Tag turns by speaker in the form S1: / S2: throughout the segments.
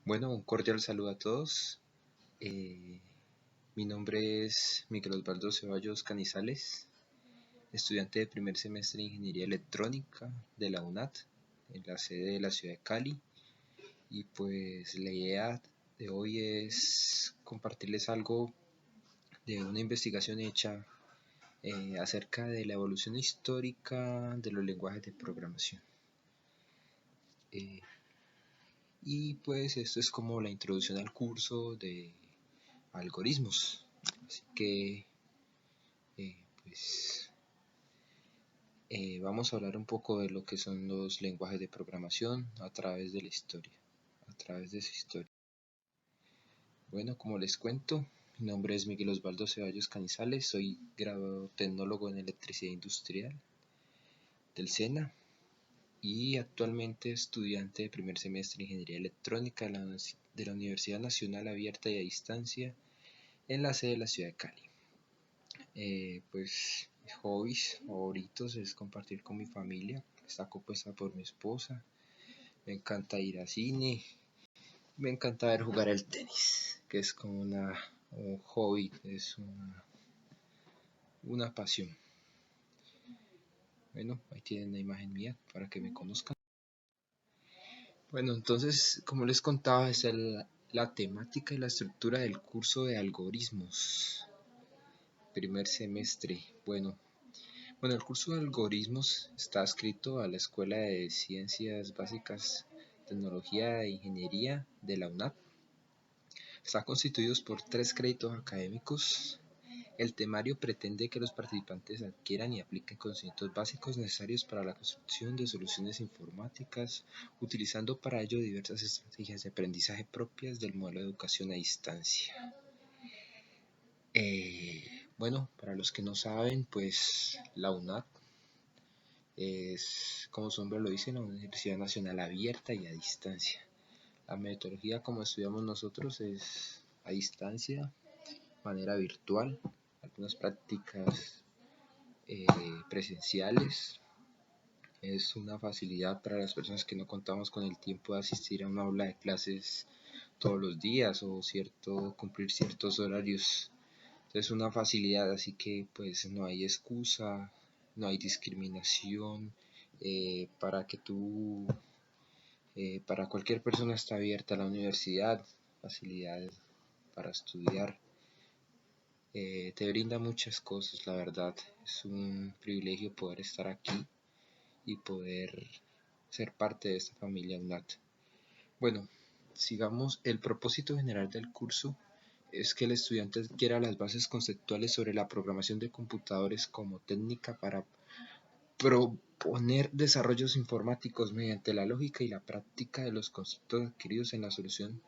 S1: Bueno, un cordial saludo a todos. Eh, Mi nombre es Miguel Osvaldo Ceballos Canizales, estudiante de primer semestre de Ingeniería Electrónica de la UNAT, en la sede de la ciudad de Cali. Y pues la idea de hoy es compartirles algo de una investigación hecha acerca de la evolución histórica de los lenguajes de programación. Eh, y pues esto es como la introducción al curso de algoritmos. Así que pues vamos a hablar un poco de lo que son los lenguajes de programación a través de la historia, a través de su historia. Bueno, como les cuento, mi nombre es Miguel Osvaldo Ceballos Canizales, soy graduado tecnólogo en electricidad industrial del SENA y actualmente estudiante de primer semestre de Ingeniería Electrónica de la Universidad Nacional Abierta y a Distancia en la sede de la ciudad de Cali. Pues mis hobbies favoritos es compartir con mi familia, está compuesta por mi esposa. Me encanta ir al cine, me encanta ver jugar el tenis, que es como un hobby, es una pasión. Bueno, ahí tienen la imagen mía para que me conozcan. Bueno, entonces, como les contaba, esta es la temática y la estructura del curso de algoritmos, primer semestre. Bueno, el curso de algoritmos está adscrito a la Escuela de Ciencias Básicas, Tecnología e Ingeniería de la UNAP. Está constituido por 3 créditos académicos. El temario pretende que los participantes adquieran y apliquen conocimientos básicos necesarios para la construcción de soluciones informáticas, utilizando para ello diversas estrategias de aprendizaje propias del modelo de educación a distancia. Bueno, para los que no saben, pues la UNAP es, como su nombre lo dice, una Universidad Nacional Abierta y a distancia. La metodología como estudiamos nosotros es a distancia, manera virtual, algunas prácticas presenciales. Es una facilidad para las personas que no contamos con el tiempo de asistir a una aula de clases todos los días o cumplir ciertos horarios. Es una facilidad, así que pues no hay excusa, no hay discriminación, para cualquier persona está abierta la universidad, facilidades para estudiar. Te brinda muchas cosas, la verdad. Es un privilegio poder estar aquí y poder ser parte de esta familia UNAT. Bueno, sigamos. El propósito general del curso es que el estudiante adquiera las bases conceptuales sobre la programación de computadores como técnica para proponer desarrollos informáticos mediante la lógica y la práctica de los conceptos adquiridos en la solución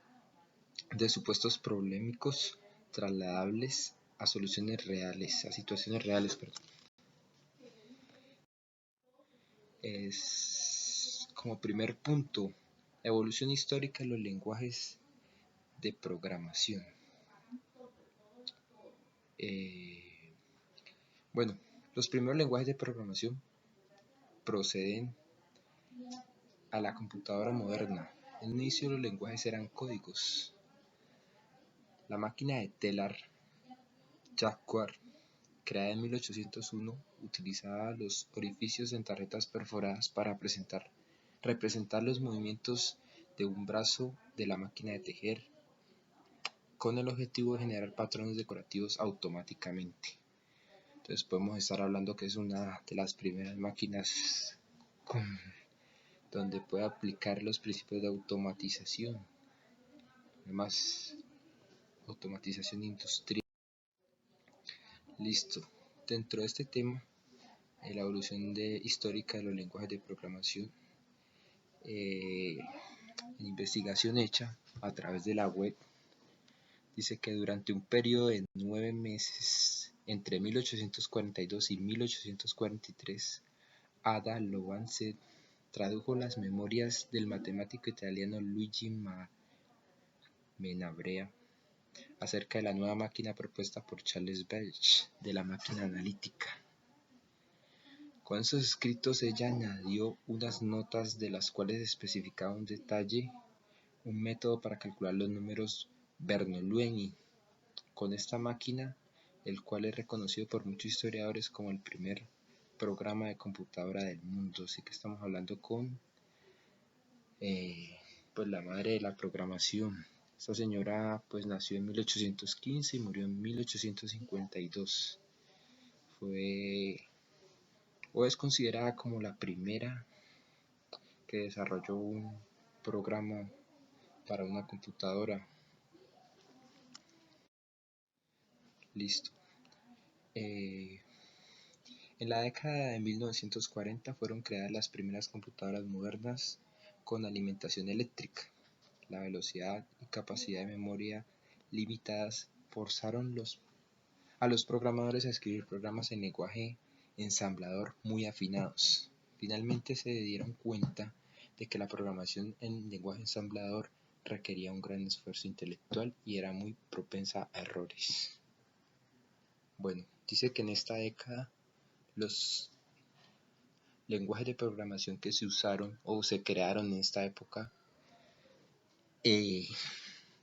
S1: de supuestos problemáticos trasladables a soluciones reales, a situaciones reales, perdón. Es como primer punto, la evolución histórica de los lenguajes de programación. Bueno, los primeros lenguajes de programación proceden a la computadora moderna. En el inicio los lenguajes eran códigos. La máquina de telar Jacquard, creada en 1801, utilizaba los orificios en tarjetas perforadas para representar los movimientos de un brazo de la máquina de tejer, con el objetivo de generar patrones decorativos automáticamente. Entonces podemos estar hablando que es una de las primeras máquinas donde puede aplicar los principios de automatización, además automatización industrial. Listo. Dentro de este tema, la evolución histórica de los lenguajes de programación, investigación hecha a través de la web, dice que durante un periodo de 9 meses, entre 1842 y 1843, Ada Lovelace tradujo las memorias del matemático italiano Luigi Menabrea acerca de la nueva máquina propuesta por Charles Babbage, de la máquina analítica. Con esos escritos ella añadió unas notas de las cuales especificaba un detalle un método para calcular los números Bernoulli. Con esta máquina, el cual es reconocido por muchos historiadores como el primer programa de computadora del mundo. Así que estamos hablando con pues la madre de la programación. Esta señora pues nació en 1815 y murió en 1852. Fue o es considerada como la primera que desarrolló un programa para una computadora. Listo. En la década de 1940 fueron creadas las primeras computadoras modernas con alimentación eléctrica. La velocidad y capacidad de memoria limitadas forzaron a los programadores a escribir programas en lenguaje ensamblador muy afinados. Finalmente se dieron cuenta de que la programación en lenguaje ensamblador requería un gran esfuerzo intelectual y era muy propensa a errores. Bueno, dice que en esta década los lenguajes de programación que se usaron o se crearon en esta época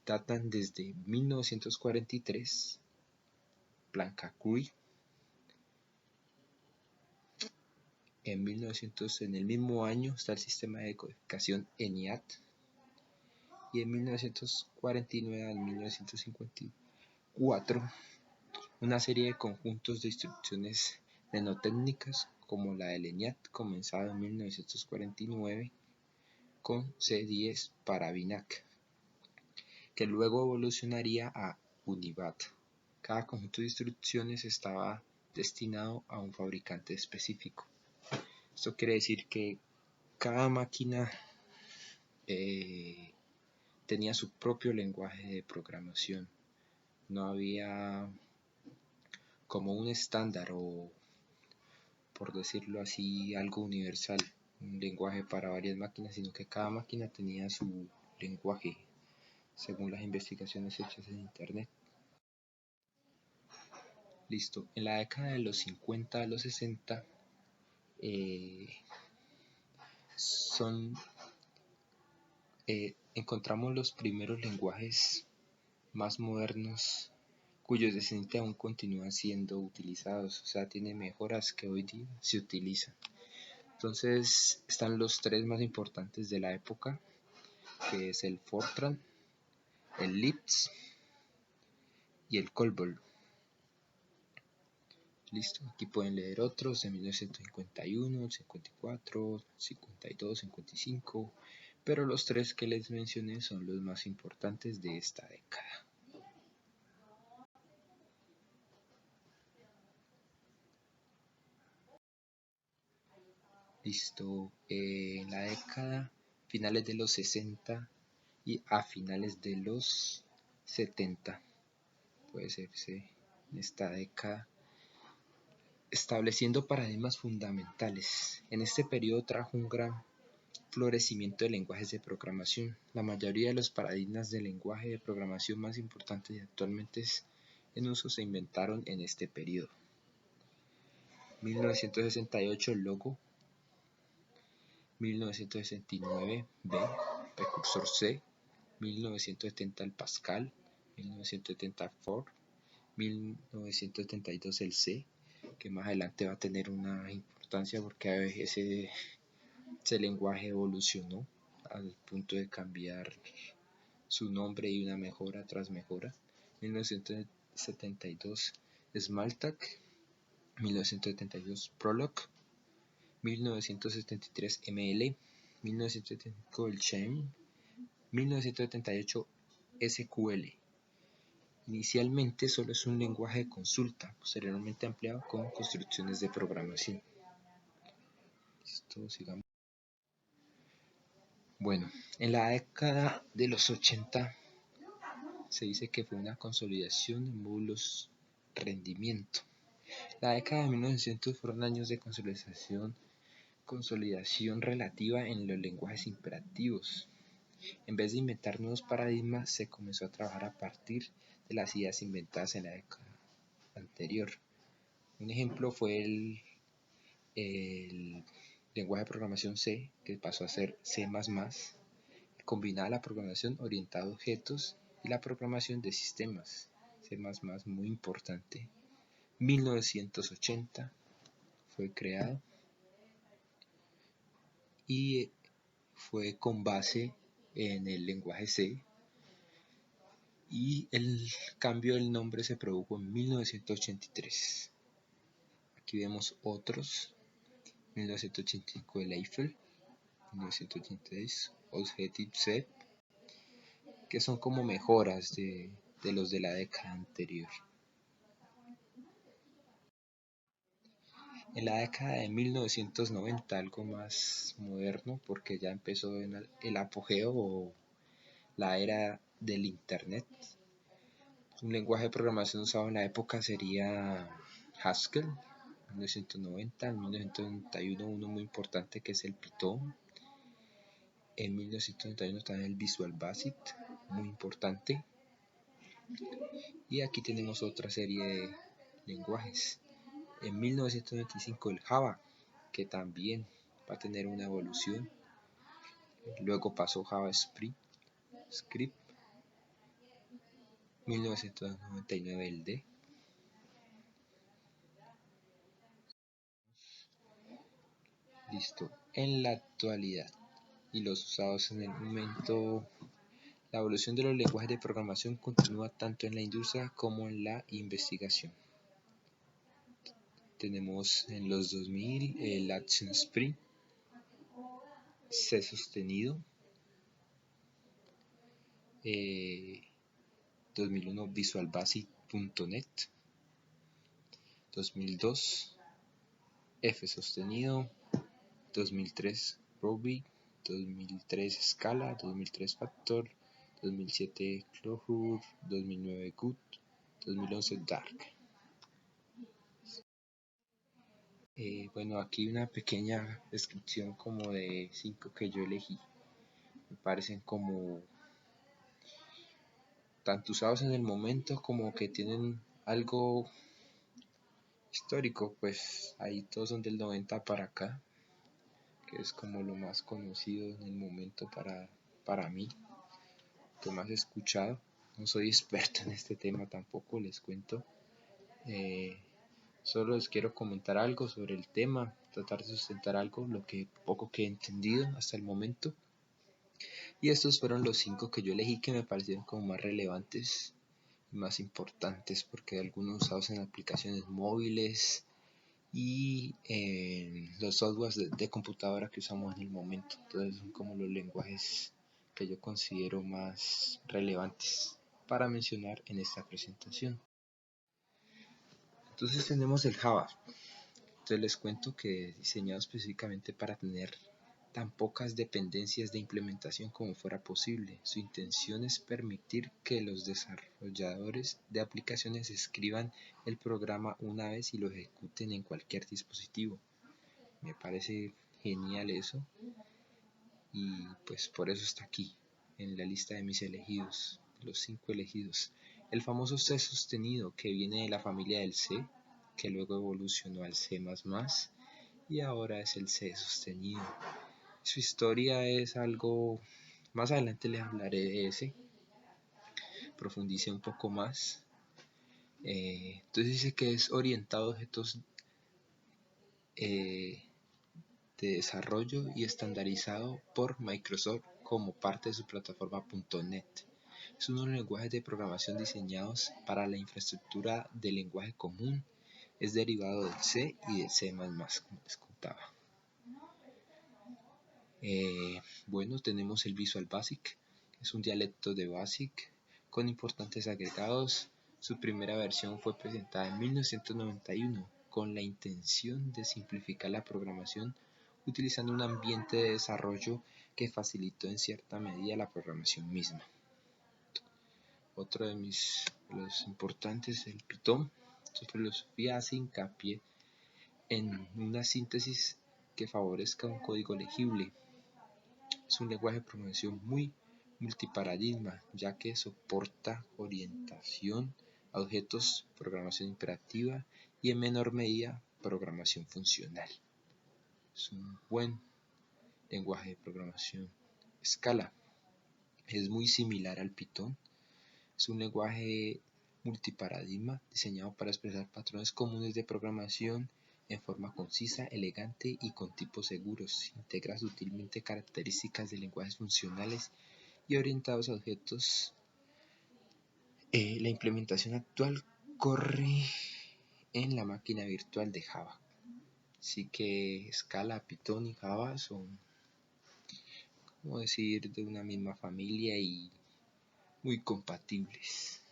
S1: datan desde 1943, Blancacruz. En el mismo año está el sistema de codificación ENIAC, y en 1949 al 1954 una serie de conjuntos de instrucciones mnemotécnicas como la del ENIAC, comenzada en 1949 con C10 para BINAC, que luego evolucionaría a UNIVAC. Cada conjunto de instrucciones estaba destinado a un fabricante específico. Esto quiere decir que cada máquina tenía su propio lenguaje de programación. No había como un estándar o, por decirlo así, algo universal, un lenguaje para varias máquinas, sino que cada máquina tenía su lenguaje, según las investigaciones hechas en internet. Listo. En la década de los 50 a los 60 encontramos los primeros lenguajes más modernos cuyos descendientes aún continúan siendo utilizados, o sea, tiene mejoras que hoy día se utilizan. Entonces están los tres más importantes de la época, que es el Fortran, el Lisp y el COBOL. Listo, aquí pueden leer otros de 1951, 54, 52, 55, pero los tres que les mencioné son los más importantes de esta década. Listo, en la década finales de los 60 y a finales de los 70, puede serse en esta década, estableciendo paradigmas fundamentales. En este periodo trajo un gran florecimiento de lenguajes de programación. La mayoría de los paradigmas de lenguaje de programación más importantes y actualmente en uso se inventaron en este periodo. 1968 el Logo, 1969 B, precursor C, 1970 el Pascal, 1970 Fortran, 1972 el C, que más adelante va a tener una importancia porque ese lenguaje evolucionó al punto de cambiar su nombre y una mejora tras mejora. 1972 Smalltalk, 1972 Prolog, 1973 ML, 1975 el Chain, 1978 SQL. Inicialmente solo es un lenguaje de consulta, posteriormente ampliado con construcciones de programación. Listo, sigamos. Bueno, en la década de los 80 se dice que fue una consolidación de módulos rendimiento. La década de 1900 fueron años de consolidación relativa en los lenguajes imperativos. En vez de inventar nuevos paradigmas, se comenzó a trabajar a partir de las ideas inventadas en la década anterior. Un ejemplo fue el lenguaje de programación C, que pasó a ser C++, Combinaba la programación orientada a objetos y la programación de sistemas. C++, muy importante. 1980 fue creado y fue con base en el lenguaje C, y el cambio del nombre se produjo en 1983. Aquí vemos otros: 1985 el Eiffel, 1986 Objective-C, que son como mejoras de los de la década anterior. En la década de 1990, algo más moderno, porque ya empezó en el apogeo o la era del Internet. Un lenguaje de programación usado en la época sería Haskell, 1990. En 1991 uno muy importante que es el Python. En 1991 también el Visual Basic, muy importante. Y aquí tenemos otra serie de lenguajes. En 1995 el Java, que también va a tener una evolución. Luego pasó JavaScript. 1999 el D. Listo. En la actualidad y los usados en el momento, la evolución de los lenguajes de programación continúa tanto en la industria como en la investigación. Tenemos en los 2000 el ActionSpring, C sostenido, 2001 VisualBasic.net, 2002 F sostenido, 2003 Ruby, 2003 Scala, 2003 Factor, 2007 Clojure, 2009 Qt, 2011 Dark. Bueno, aquí una pequeña descripción como de 5 que yo elegí. Me parecen como tanto usados en el momento como que tienen algo histórico, pues ahí todos son del 90 para acá, que es como lo más conocido en el momento para mí, que más he escuchado. No soy experto en este tema tampoco, les cuento. Solo les quiero comentar algo sobre el tema, tratar de sustentar algo, lo que poco que he entendido hasta el momento. Y estos fueron los 5 que yo elegí que me parecieron como más relevantes y más importantes, porque algunos usados en aplicaciones móviles y en los softwares de computadora que usamos en el momento. Entonces son como los lenguajes que yo considero más relevantes para mencionar en esta presentación. Entonces tenemos el Java. Entonces les cuento que es diseñado específicamente para tener tan pocas dependencias de implementación como fuera posible. Su intención es permitir que los desarrolladores de aplicaciones escriban el programa una vez y lo ejecuten en cualquier dispositivo. Me parece genial eso, y pues por eso está aquí en la lista de mis elegidos, los 5 elegidos. El famoso C sostenido, que viene de la familia del C, que luego evolucionó al C++ y ahora es el C sostenido. Su historia es algo, más adelante les hablaré de ese, profundice un poco más. Entonces dice que es orientado a objetos de desarrollo y estandarizado por Microsoft como parte de su plataforma .NET. Es uno de los lenguajes de programación diseñados para la infraestructura de lenguaje común. Es derivado del C y del C++, como les contaba. Bueno, tenemos el Visual Basic, que es un dialecto de BASIC con importantes agregados. Su primera versión fue presentada en 1991 con la intención de simplificar la programación utilizando un ambiente de desarrollo que facilitó en cierta medida la programación misma. Otro de los importantes, el Python. Su filosofía hace hincapié en una síntesis que favorezca un código legible. Es un lenguaje de programación muy multiparadigma, ya que soporta orientación a objetos, programación imperativa y en menor medida programación funcional. Es un buen lenguaje de programación. Scala. Es muy similar al Python. Es un lenguaje multiparadigma diseñado para expresar patrones comunes de programación en forma concisa, elegante y con tipos seguros. Integra sutilmente características de lenguajes funcionales y orientados a objetos. La implementación actual corre en la máquina virtual de Java. Así que Scala, Python y Java son, como decir, de una misma familia y muy compatibles.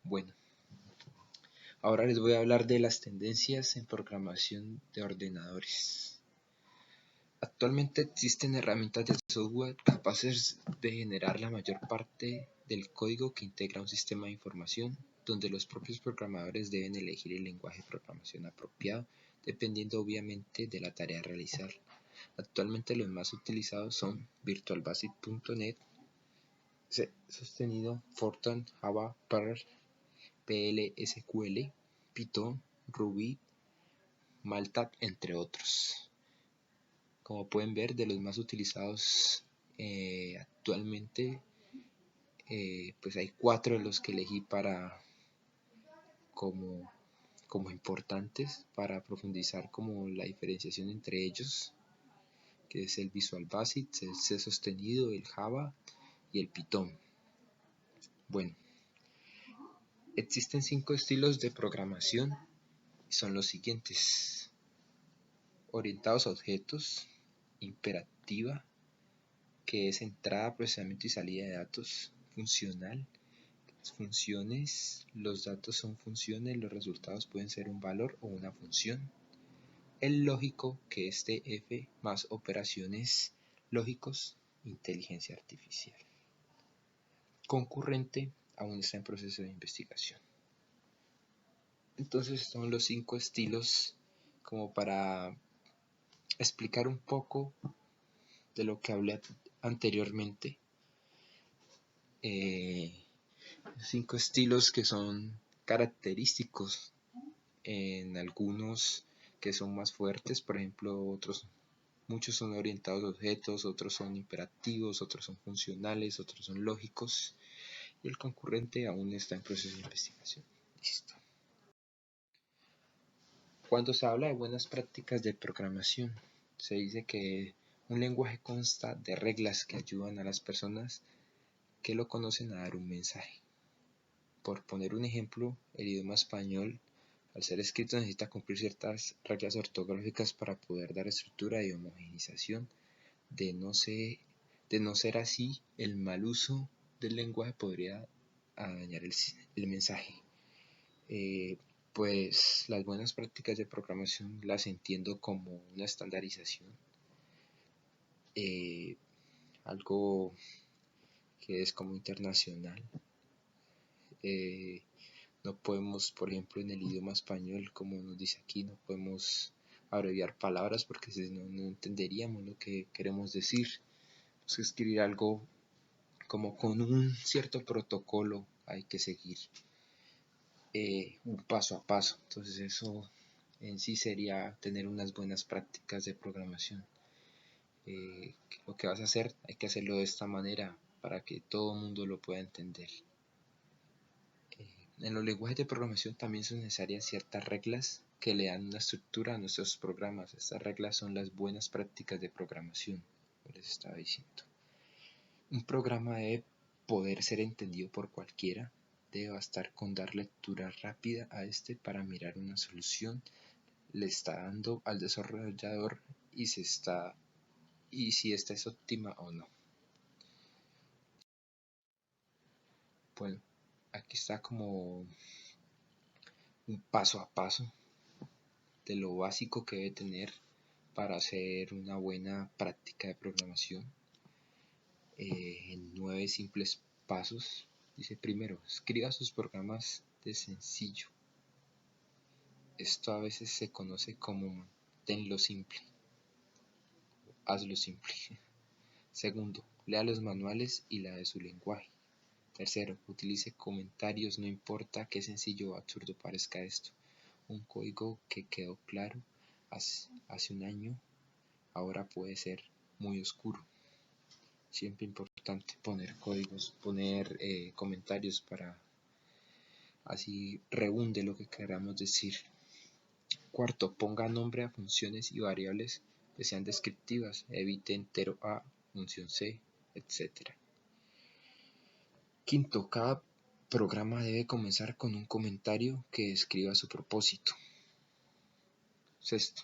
S1: Bueno, ahora les voy a hablar de las tendencias en programación de ordenadores. Actualmente existen herramientas de software capaces de generar la mayor parte del código que integra un sistema de información, donde los propios programadores deben elegir el lenguaje de programación apropiado, dependiendo obviamente de la tarea a realizar. Actualmente los más utilizados son VirtualBasic.net, sostenido, Fortran, Java, Perl, PL/SQL, Python, Ruby, Malta, entre otros. Como pueden ver, de los más utilizados actualmente, pues hay 4 de los que elegí como, como importantes para profundizar como la diferenciación entre ellos, que es el Visual Basic, el C sostenido, el Java y el Python. Bueno, existen 5 estilos de programación y son los siguientes: orientados a objetos, imperativa, que es entrada, procesamiento y salida de datos; funcional, funciones, los datos son funciones, los resultados pueden ser un valor o una función; el lógico, que es TF más operaciones lógicos, inteligencia artificial; concurrente, aún está en proceso de investigación. Entonces son los 5 estilos como para explicar un poco de lo que hablé anteriormente. 5 estilos que son característicos en algunos, que son más fuertes, por ejemplo, muchos son orientados a objetos, otros son imperativos, otros son funcionales, otros son lógicos, y el concurrente aún está en proceso de investigación. Listo. Cuando se habla de buenas prácticas de programación, se dice que un lenguaje consta de reglas que ayudan a las personas que lo conocen a dar un mensaje. Por poner un ejemplo, el idioma español, al ser escrito, necesita cumplir ciertas reglas ortográficas para poder dar estructura y homogeneización. De no ser así, el mal uso del lenguaje podría dañar el mensaje. Pues las buenas prácticas de programación las entiendo como una estandarización, algo que es como internacional. No podemos, por ejemplo, en el idioma español, como nos dice aquí, no podemos abreviar palabras porque si no entenderíamos lo que queremos decir. Tenemos que escribir algo como con un cierto protocolo, hay que seguir un paso a paso. Entonces eso en sí sería tener unas buenas prácticas de programación. Lo que vas a hacer, hay que hacerlo de esta manera para que todo el mundo lo pueda entender. En los lenguajes de programación también son necesarias ciertas reglas que le dan una estructura a nuestros programas. Estas reglas son las buenas prácticas de programación, como les estaba diciendo. Un programa debe poder ser entendido por cualquiera, debe bastar con dar lectura rápida a este para mirar una solución le está dando al desarrollador y si esta es óptima o no. Bueno, aquí está como un paso a paso de lo básico que debe tener para hacer una buena práctica de programación. En 9 simples pasos. Dice: primero, escriba sus programas de sencillo. Esto a veces se conoce como tenlo simple, hazlo simple. Segundo, lea los manuales y la de su lenguaje. Tercero, utilice comentarios, no importa qué sencillo o absurdo parezca esto. Un código que quedó claro hace un año, ahora puede ser muy oscuro. Siempre importante poner códigos, poner comentarios para así reúne lo que queramos decir. Cuarto, ponga nombre a funciones y variables que sean descriptivas, evite entero A, función C, etc. Quinto, cada programa debe comenzar con un comentario que describa su propósito. Sexto,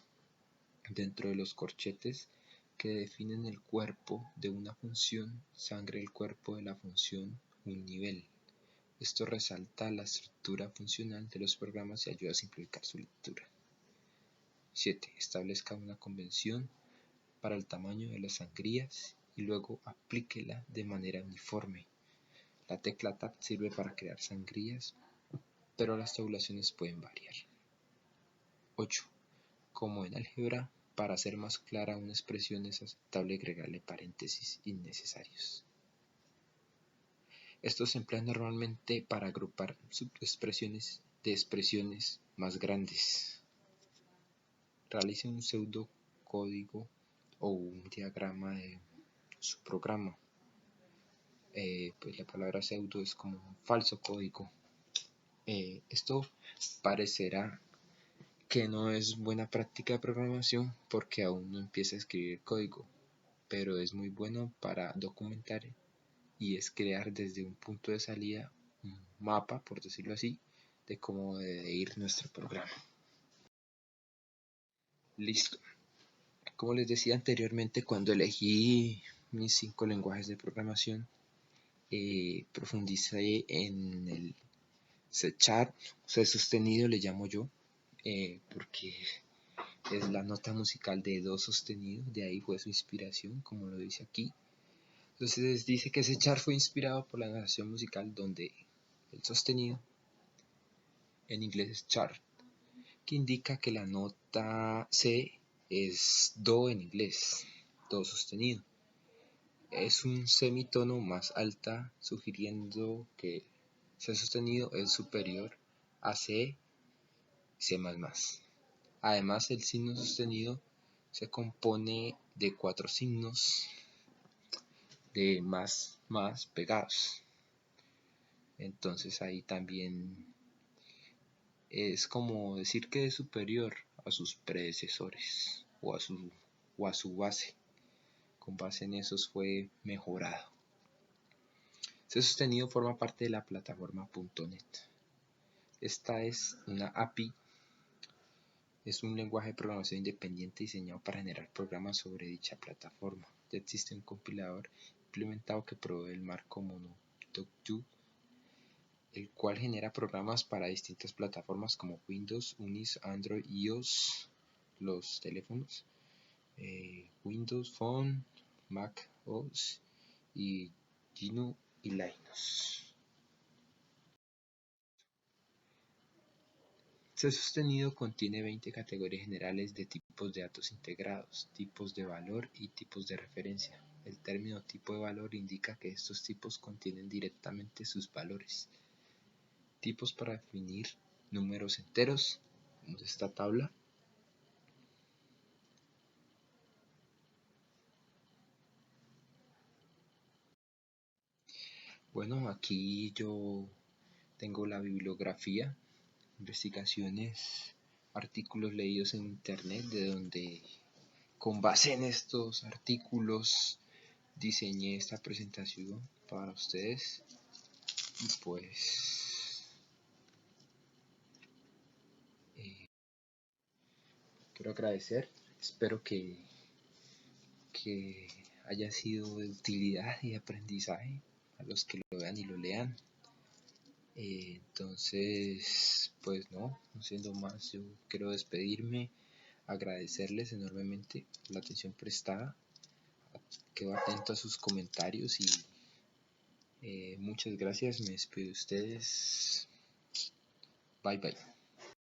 S1: dentro de los corchetes que definen el cuerpo de una función, sangre el cuerpo de la función un nivel. Esto resalta la estructura funcional de los programas y ayuda a simplificar su lectura. 7. Establezca una convención para el tamaño de las sangrías y luego aplíquela de manera uniforme. La tecla Tab sirve para crear sangrías, pero las tabulaciones pueden variar. 8. Como en álgebra, para hacer más clara una expresión es aceptable agregarle paréntesis innecesarios. Estos se emplean normalmente para agrupar subexpresiones de expresiones más grandes. Realice un pseudocódigo o un diagrama de su programa. Pues la palabra pseudo es como un falso código. Esto parecerá que no es buena práctica de programación porque aún no empieza a escribir código, pero es muy bueno para documentar y es crear desde un punto de salida un mapa, por decirlo así, de cómo debe ir nuestro programa. Listo. Como les decía anteriormente, cuando elegí mis 5 lenguajes de programación, profundicé en el C# C sostenido le llamo yo, porque es la nota musical de do sostenido, de ahí fue su inspiración, como lo dice aquí. Entonces dice que C# fue inspirado por la notación musical donde el sostenido en inglés es chart, que indica que la nota C es do en inglés, do sostenido. Es un semitono más alta, sugiriendo que C sostenido es superior a C, C++. Además, el signo sostenido se compone de 4 signos de más pegados. Entonces ahí también es como decir que es superior a sus predecesores o a su base. Con base en esos fue mejorado. C sostenido forma parte de la plataforma .NET. Esta es una API, es un lenguaje de programación independiente diseñado para generar programas sobre dicha plataforma. Ya existe un compilador implementado que provee el marco Mono.2, el cual genera programas para distintas plataformas como Windows, Unix, Android, iOS, los teléfonos, Windows Phone, Mac OS y GNU y Linux. C sostenido contiene 20 categorías generales de tipos de datos integrados, tipos de valor y tipos de referencia. El término tipo de valor indica que estos tipos contienen directamente sus valores. Tipos para definir números enteros, como es esta tabla. Bueno, aquí yo tengo la bibliografía, investigaciones, artículos leídos en internet, de donde con base en estos artículos diseñé esta presentación para ustedes. Y pues quiero agradecer, espero que haya sido de utilidad y aprendizaje a los que lo vean y lo lean. Entonces, pues no siendo más, yo quiero despedirme, agradecerles enormemente la atención prestada, quedo atento a sus comentarios y muchas gracias, me despido de ustedes, bye bye.